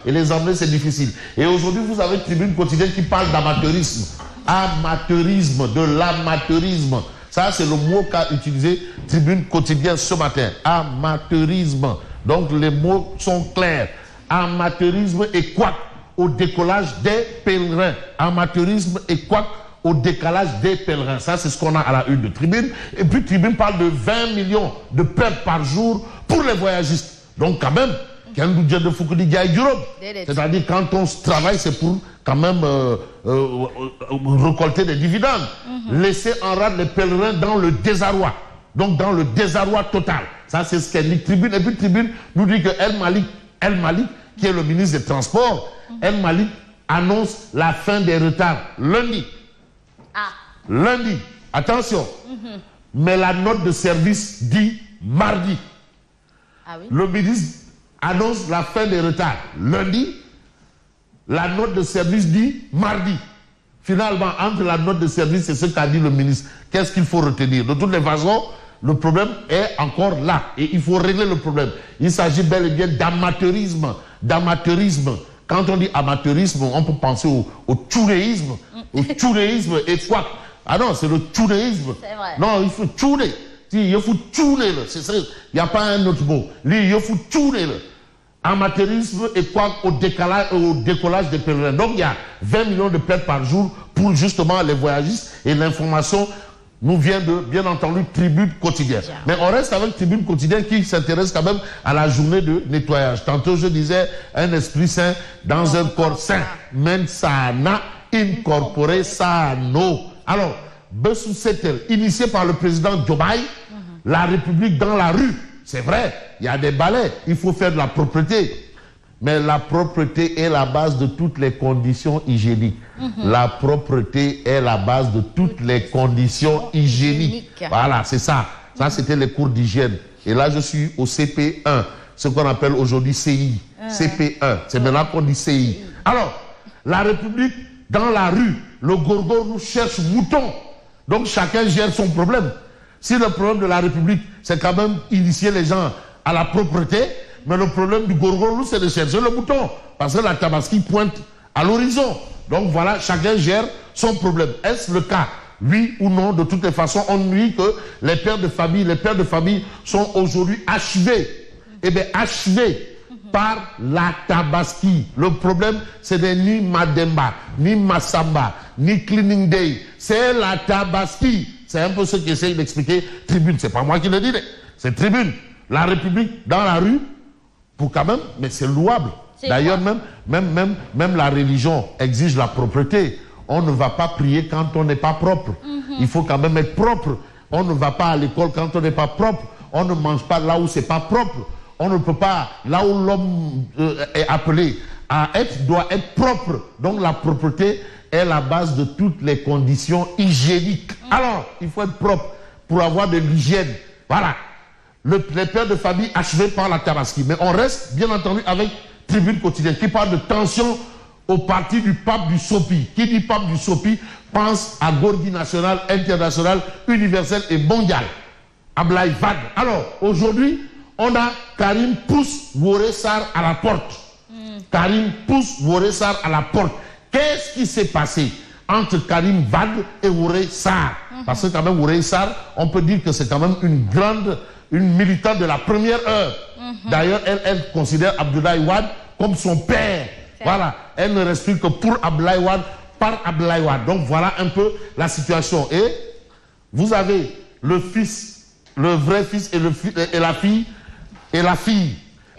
et les emmener, c'est difficile. Et aujourd'hui, vous avez une tribune quotidienne qui parle d'amateurisme. Amateurisme, de l'amateurisme. Ça, c'est le mot qu'a utilisé Tribune quotidienne ce matin. Amateurisme. Donc, les mots sont clairs. Amateurisme et quoi au décollage des pèlerins. Amateurisme et quoi au décalage des pèlerins. Ça, c'est ce qu'on a à la une de Tribune. Et puis, Tribune parle de 20 millions de pertes par jour pour les voyagistes. Donc, quand même, c'est-à-dire, quand on travaille, c'est pour quand même récolter des dividendes. Laisser en rade les pèlerins dans le désarroi. Donc, dans le désarroi total. Ça, c'est ce qu'elle dit Tribune. Et puis, Tribune nous dit que El Malik, qui est le ministre des Transports, El Malik annonce la fin des retards lundi. Lundi, attention. Mais la note de service dit mardi. Le ministre annonce la fin des retards lundi. La note de service dit mardi. Finalement, entre la note de service et ce qu'a dit le ministre, qu'est-ce qu'il faut retenir? De toutes les façons, le problème est encore là. Et il faut régler le problème. Il s'agit bel et bien d'amateurisme. D'amateurisme. Quand on dit amateurisme, on peut penser au tchouréisme. Au tchouréisme et quoi? Ah non, c'est le tchouréisme. Non, il faut tchourer. Il faut tchourer. Il n'y a pas un autre mot. Il faut tchourer. Amateurisme et quoi au décollage des pèlerins. Donc il y a 20 millions de pertes par jour pour justement les voyagistes. Et l'information nous vient de, bien entendu, Tribune quotidienne. Mais on reste avec Tribune quotidienne qui s'intéresse quand même à la journée de nettoyage. Tantôt je disais, un esprit sain dans un corps sain. Mensana incorporé sano. Alors, Bessou Setel, initié par le président Diomaye, la République dans la rue. C'est vrai, il y a des balais, il faut faire de la propreté. Mais la propreté est la base de toutes les conditions hygiéniques. La propreté est la base de toutes les conditions hygiéniques. Voilà, c'est ça. Ça, c'était les cours d'hygiène. Et là, je suis au CP1, ce qu'on appelle aujourd'hui CI. CP1, c'est maintenant qu'on dit CI. Alors, la République dans la rue, le gorgon nous cherche mouton. Donc, chacun gère son problème. Si le problème de la République, c'est quand même initier les gens à la propreté, mais le problème du gorgon, c'est de chercher le mouton. Parce que la tabaski pointe à l'horizon. Donc voilà, chacun gère son problème. Est-ce le cas? Oui ou non? De toutes les façons, on nous dit que les pères de famille sont aujourd'hui achevés. Eh bien, achevés par la tabaski. Le problème, c'est ni Mademba, ni Massamba, ni Cleaning Day. C'est la tabaski. C'est un peu ce qu'essaye d'expliquer Tribune. C'est pas moi qui le dis, c'est Tribune. La République dans la rue, pour quand même, mais c'est louable. D'ailleurs, même la religion exige la propreté. On ne va pas prier quand on n'est pas propre. Il faut quand même être propre. On ne va pas à l'école quand on n'est pas propre. On ne mange pas là où c'est pas propre. On ne peut pas, là où l'homme est appelé à être, doit être propre. Donc la propreté est la base de toutes les conditions hygiéniques. Alors, il faut être propre pour avoir de l'hygiène. Voilà. Les pères de famille achevés par la tabaski. Mais on reste, bien entendu, avec Tribune quotidienne qui parle de tension au parti du pape du Sopi. Qui dit pape du Sopi pense à Gorgui national, international, universel et mondial. Ablaye Wade. Alors, aujourd'hui, on a Karim pousse Woré Sarr à la porte. Karim pousse Woré Sarr à la porte. Qu'est-ce qui s'est passé entre Karim Wade et Woré Sarr? Parce que quand même, Woré Sarr, on peut dire que c'est quand même une militante de la première heure. D'ailleurs, elle considère Abdoulaye Wade comme son père. Voilà. Elle ne respire que pour Abdoulaye Wade, par Abdoulaye Wade. Donc voilà un peu la situation. Et vous avez le fils, le vrai fils et la fille.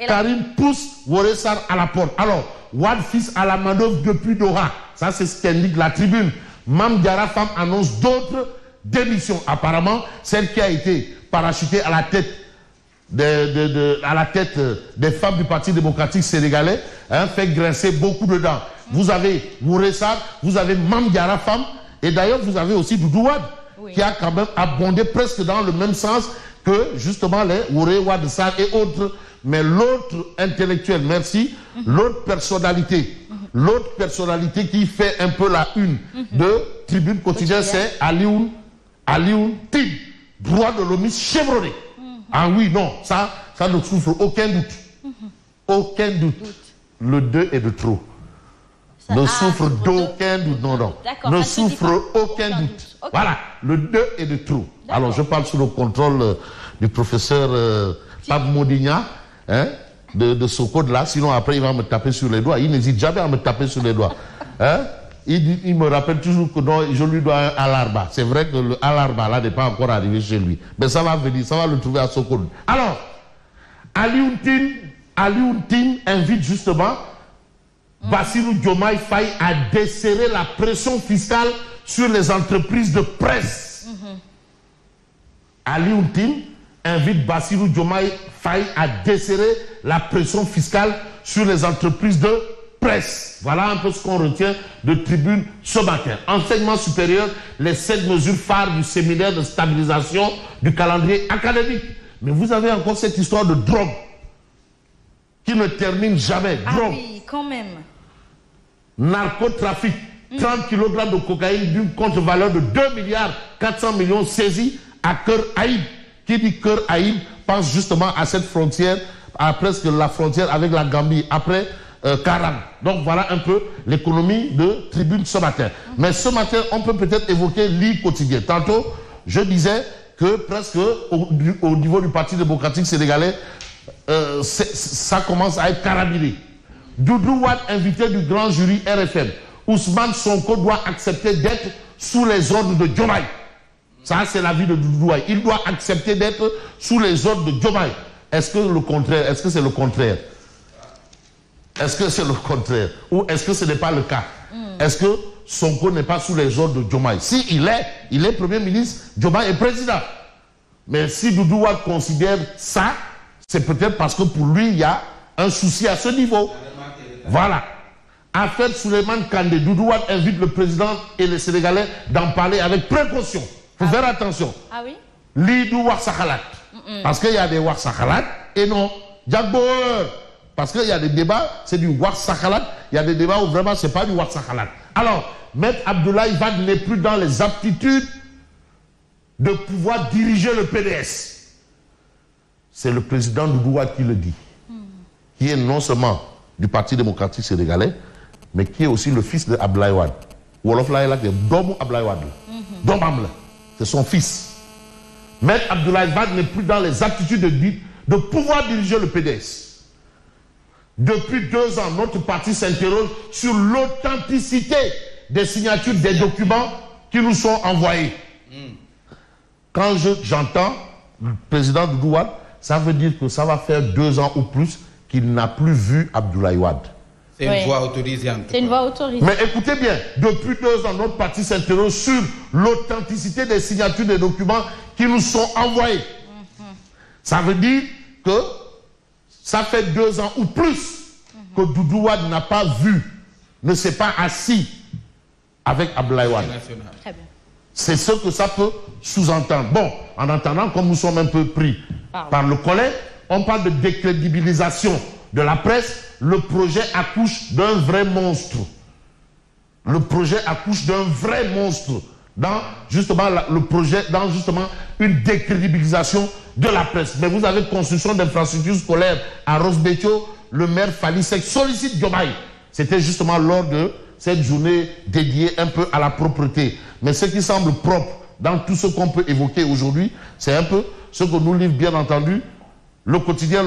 Karim pousse Woré Sarr à la porte. Alors, Wade fils à la manœuvre depuis Doha. Ça, c'est ce qu'indique la Tribune. Mame Diarra femme annonce d'autres démissions. Apparemment, celle qui a été parachutée à la tête des femmes du Parti démocratique sénégalais fait grincer beaucoup de dents. Vous avez Woré Sarr, vous avez Mame Diarra femme, et d'ailleurs vous avez aussi Doudou Wade, qui a quand même abondé presque dans le même sens que justement les Woré Wade Sarr et autres. Mais l'autre intellectuel, merci, l'autre personnalité qui fait un peu la une de Tribune quotidienne, c'est Alioune Tine, droit de l'homme chevronné. Ah oui, non, ça ne souffre aucun doute. Aucun doute. Le 2 est de trop. Ne souffre d'aucun doute. Non. Ne souffre aucun doute. Okay. Voilà, le 2 est de trop. Alors, je parle sous le contrôle du professeur Pape Modigna, hein, de Sokode là. Sinon, après, il va me taper sur les doigts. Il n'hésite jamais à me taper sur les doigts. Hein? Il me rappelle toujours que non, je lui dois un alarba. C'est vrai que le alarba là n'est pas encore arrivé chez lui. Mais ça va venir, ça va le trouver à Sokode. Alors, Alioune Tine invite justement Bassirou Diomaye Faye à desserrer la pression fiscale sur les entreprises de presse. Alioune Tine invite Bassirou Diomaye Faye à desserrer la pression fiscale sur les entreprises de presse. Voilà un peu ce qu'on retient de Tribune ce matin. Enseignement supérieur, les 7 mesures phares du séminaire de stabilisation du calendrier académique. Mais vous avez encore cette histoire de drogue qui ne termine jamais. Drogue. Oui, quand même. Narcotrafic. 30 kg de cocaïne d'une contre-valeur de 2 milliards 400 millions saisis à Cœur Haïb. Qui dit Cœur Haïb pense justement à cette frontière, à presque la frontière avec la Gambie, après Karang. Donc voilà un peu l'économie de Tribune ce matin. Mais ce matin, on peut peut-être évoquer l'île quotidien. Tantôt, je disais que presque au niveau du Parti démocratique sénégalais, ça commence à être carabiné. Doudou Wade, invité du grand jury RFM. Ousmane Sonko doit accepter d'être sous les ordres de Diomaye. Ça, c'est l'avis de Doudou Wade. Il doit accepter d'être sous les ordres de Diomaye. Est-ce que le contraire, est-ce que c'est le contraire? Est-ce que c'est le contraire? Ou est-ce que ce n'est pas le cas? Est-ce que Sonko n'est pas sous les ordres de Diomaye? Si il est Premier ministre, Diomaye est président. Mais si Doudou Wade considère ça, c'est peut-être parce que pour lui, il y a un souci à ce niveau. Voilà. Affaire Souleymane Kandé, Doudou Wade invite le président et les Sénégalais d'en parler avec précaution. Il faut faire attention. Ah oui? Lidou Warsakhalat. Parce qu'il y a des Warsakhalat et non. Jagbo. Parce qu'il y a des débats, c'est du Warsakhalat. Il y a des débats où vraiment c'est pas du Warsakhalat. Alors, Maître Abdoulaye Wade n'est plus dans les aptitudes de pouvoir diriger le PDS. C'est le président Doudou Wade qui le dit. Qui est non seulement du Parti démocratique sénégalais, mais qui est aussi le fils de Abdoulaye Wade. Wolof là, il Domu Abdoulaye Wade. Domam, c'est son fils. Maître Abdoulaye Wade n'est plus dans les aptitudes de pouvoir diriger le PDS. Depuis 2 ans, notre parti s'interroge sur l'authenticité des signatures des documents qui nous sont envoyés. Quand j'entends le président Doudou Wade, ça veut dire que ça va faire 2 ans ou plus qu'il n'a plus vu Abdoulaye Wade. C'est une voix autorisée. C'est une voix autorisée. Mais écoutez bien, depuis 2 ans, notre parti s'interroge sur l'authenticité des signatures des documents qui nous sont envoyés. Ça veut dire que ça fait 2 ans ou plus que Doudou Wade n'a pas vu, ne s'est pas assis avec Abdoulaye Wade. Très bien. C'est ce que ça peut sous-entendre. Bon, en attendant, comme nous sommes un peu pris par le collet, on parle de décrédibilisation de la presse. Le projet accouche d'un vrai monstre. Le projet accouche d'un vrai monstre dans justement une décrédibilisation de la presse. Mais vous avez construction d'infrastructures scolaires à Rosbetio, le maire Falisek sollicite Diomaye. C'était justement lors de cette journée dédiée un peu à la propreté. Mais ce qui semble propre dans tout ce qu'on peut évoquer aujourd'hui, c'est un peu ce que nous livre bien entendu le quotidien.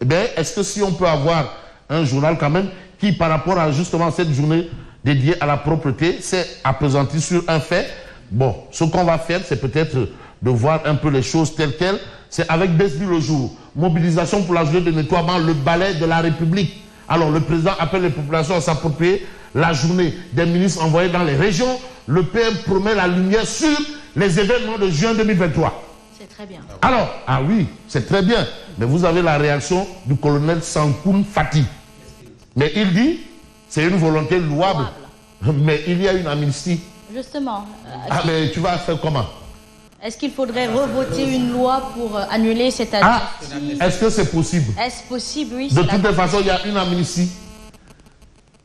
Eh bien, est-ce que si on peut avoir un journal quand même qui, par rapport à justement cette journée dédiée à la propreté, s'est appesanti sur un fait? Bon, ce qu'on va faire, c'est peut-être de voir un peu les choses telles quelles. C'est avec Besbi le jour. Mobilisation pour la journée de nettoiement, le balai de la République. Alors, le président appelle les populations à s'approprier la journée des ministres envoyés dans les régions. Le PM promet la lumière sur les événements de juin 2023. C'est très bien. Alors, ah oui, c'est très bien. Mais vous avez la réaction du colonel Sankoun Fati. Mais il dit, c'est une volonté louable. Mais il y a une amnistie. Justement. Ah, mais tu vas faire comment? Est-ce qu'il faudrait revoter une loi pour annuler cette amnistie? Est-ce que c'est possible? Est-ce possible, oui. De toute façon, il y a une amnistie.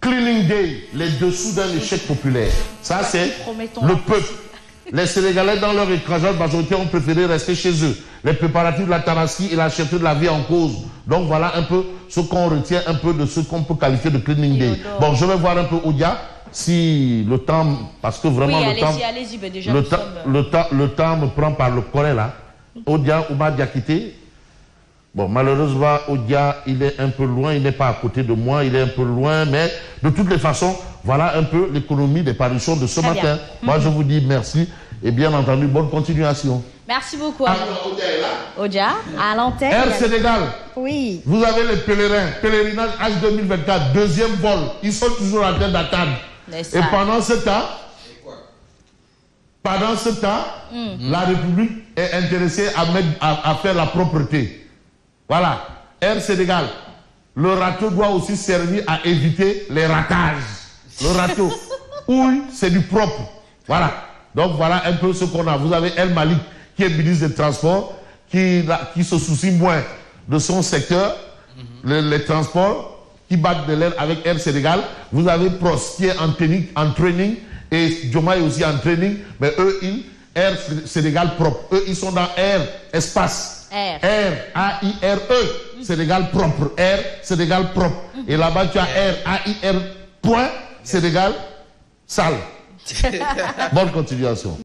Cleaning Day, les dessous d'un échec populaire. Ça, c'est le peuple. Les Sénégalais, dans leur écrasante majorité, ont préféré rester chez eux. Les préparatifs de la Tabaski et la cherté de la vie en cause. Donc voilà un peu ce qu'on retient un peu de ce qu'on peut qualifier de cleaning day. Bon, je vais voir un peu Odia, si le temps, parce que vraiment oui, le temps... allez-y, mais déjà le temps me prend par le collet là. Odia, Ouma Diakité. Bon, malheureusement, Odia, il est un peu loin, il n'est pas à côté de moi, il est un peu loin, mais de toutes les façons, voilà un peu l'économie des parutions de ce matin. Moi, je vous dis merci et bien entendu, bonne continuation. Merci beaucoup. Odia est là. Odia, à l'antenne. Air Sénégal. Oui. Vous avez les pèlerins, pèlerinage H 2024, deuxième vol. Ils sont toujours en train d'attendre. Et pendant ce temps, la République est intéressée à faire la propreté. Voilà, Air Sénégal, le râteau doit aussi servir à éviter les ratages. Le râteau, oui, c'est du propre. Voilà, donc voilà un peu ce qu'on a. Vous avez El Malik, qui est ministre des Transports, qui se soucie moins de son secteur, les transports, qui battent de l'air avec Air Sénégal. Vous avez Prost, qui est en training, et Diomaye aussi en training, mais eux, Air Sénégal propre. Eux, ils sont dans Air Espace. Air, A-I-R-E, Sénégal propre. Air, Sénégal propre. Et là-bas, tu as Air, A-I-R, point, Sénégal, sale. Bonne continuation.